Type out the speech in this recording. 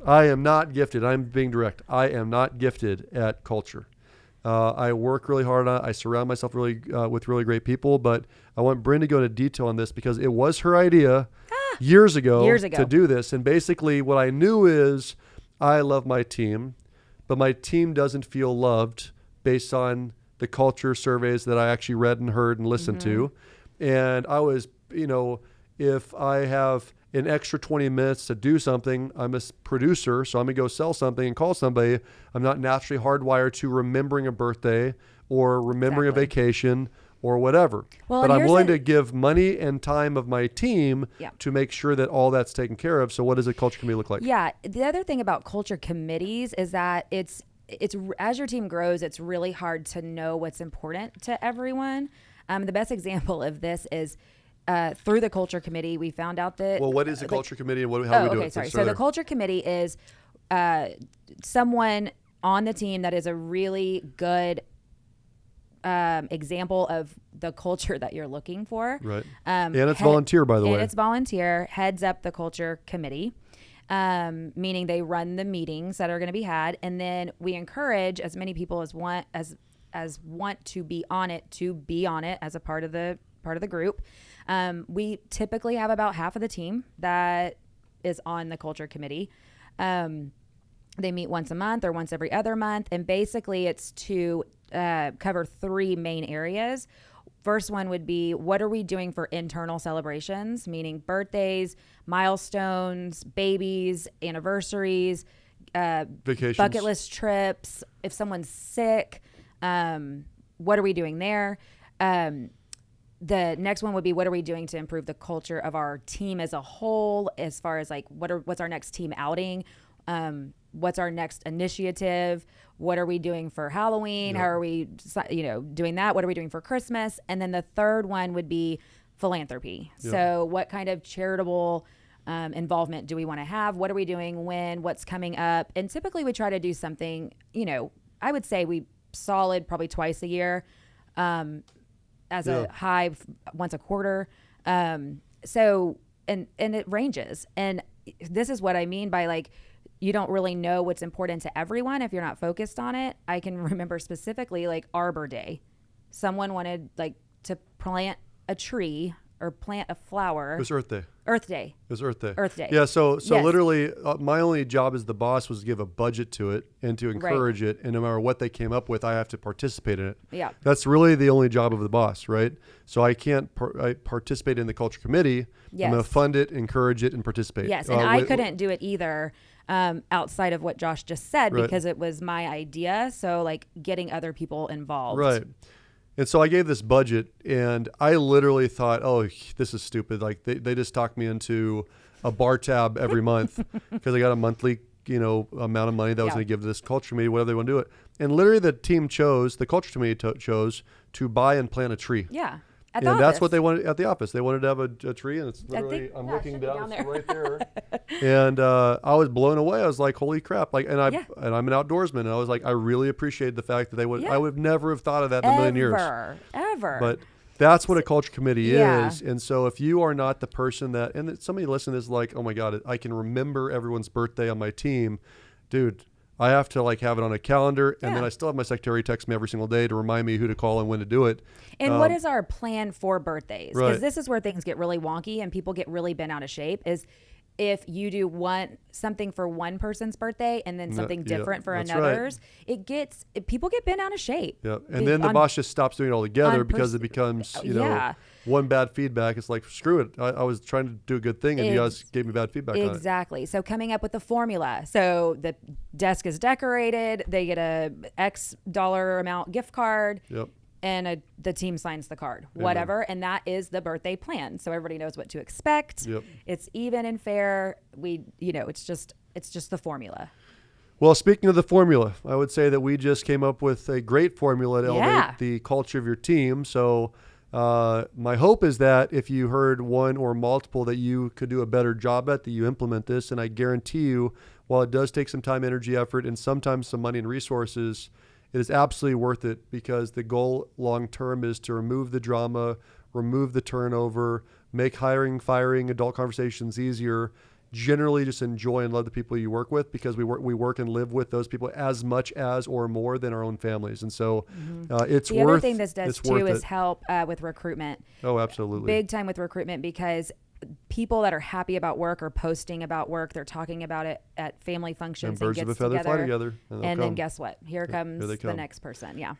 I am not gifted. I'm being direct. I am not gifted at culture. I work really hard on it. I surround myself with really great people, but I want Brynn to go into detail on this because it was her idea years ago to do this. And basically what I knew is I love my team, but my team doesn't feel loved based on the culture surveys that I actually read and heard and listened to. And I was, if I have an extra 20 minutes to do something, I'm a producer, so I'm going to go sell something and call somebody. I'm not naturally hardwired to remembering a birthday or remembering a vacation or whatever. Well, but I'm willing to give money and time of my team to make sure that all that's taken care of. So what does a culture committee look like? Yeah. The other thing about culture committees is that it's as your team grows, it's really hard to know what's important to everyone. The best example of this is through the culture committee, we found out that. Well, what is the culture committee and how do we do it? Sorry. So the culture committee is someone on the team that is a really good example of the culture that you're looking for. Right. And it's volunteer, by the way. And it's volunteer, heads up the culture committee, meaning they run the meetings that are going to be had. And then we encourage as many people as want to be on it as a part of the group. We typically have about half of the team that is on the culture committee. They meet once a month or once every other month. And basically it's to cover three main areas. First one would be, what are we doing for internal celebrations, meaning birthdays, milestones, babies, anniversaries, vacations, bucket list trips. If someone's sick, what are we doing there? The next one would be, what are we doing to improve the culture of our team as a whole, as far as like what's our next team outing? What's our next initiative? What are we doing for Halloween? How are we, doing that? What are we doing for Christmas? And then the third one would be philanthropy. So what kind of charitable involvement do we want to have? What are we doing when? What's coming up? And typically we try to do something, I would say we solid probably twice a year, as a high once a quarter. So, and it ranges. And this is what I mean by like, you don't really know what's important to everyone if you're not focused on it. I can remember specifically like Arbor Day. Someone wanted like to plant a tree or plant a flower. It was Earth Day. Earth Day. It was Earth Day. Earth Day. Yeah. So literally my only job as the boss was to give a budget to it and to encourage it. And no matter what they came up with, I have to participate in it. Yeah. That's really the only job of the boss, right? So I can't participate in the culture committee. Yes. I'm going to fund it, encourage it, and participate. Yes. And I couldn't do it either outside of what Josh just said because it was my idea. So like getting other people involved. Right. And so I gave this budget and I literally thought, oh, this is stupid. Like they just talked me into a bar tab every month because I got a monthly, amount of money that I was going to give to this culture committee, whatever they want to do it. And literally the culture committee chose to buy and plant a tree. Yeah. And that's what they wanted at the office. They wanted to have a tree, and it's literally, I'm looking down, it's right there. And I was blown away. I was like, holy crap. And I'm an outdoorsman. And I was like, I really appreciated the fact that I would never have thought of that in a million years. Ever. But that's what a culture committee is. And so if you are not the person that, and somebody listening is like, oh my God, I can remember everyone's birthday on my team. Dude, I have to have it on a calendar, and then I still have my secretary text me every single day to remind me who to call and when to do it. And what is our plan for birthdays? Because this is where things get really wonky and people get really bent out of shape is if you do something for one person's birthday and then something different for another's, people get bent out of shape. Yeah. And then the boss just stops doing it altogether because it becomes, one bad feedback. It's like, screw it. I was trying to do a good thing and you guys gave me bad feedback on it. Exactly. So coming up with the formula. So the desk is decorated. They get a X dollar amount gift card. Yep. And the team signs the card, whatever. And that is the birthday plan. So everybody knows what to expect. Yep. It's even and fair. It's just the formula. Well, speaking of the formula, I would say that we just came up with a great formula to elevate the culture of your team. So my hope is that if you heard one or multiple that you could do a better job at, that you implement this. And I guarantee you, while it does take some time, energy, effort, and sometimes some money and resources, it is absolutely worth it because the goal long term is to remove the drama, remove the turnover, make hiring, firing, adult conversations easier, generally just enjoy and love the people you work with, because we work and live with those people as much as or more than our own families. And so it's The worth other thing this does too is it. help with recruitment. Oh, absolutely. Big time with recruitment, because people that are happy about work are posting about work. They're talking about it at family functions And birds and of a gets feather fly together. together. And then guess what? Here comes they the come. next person. Yeah.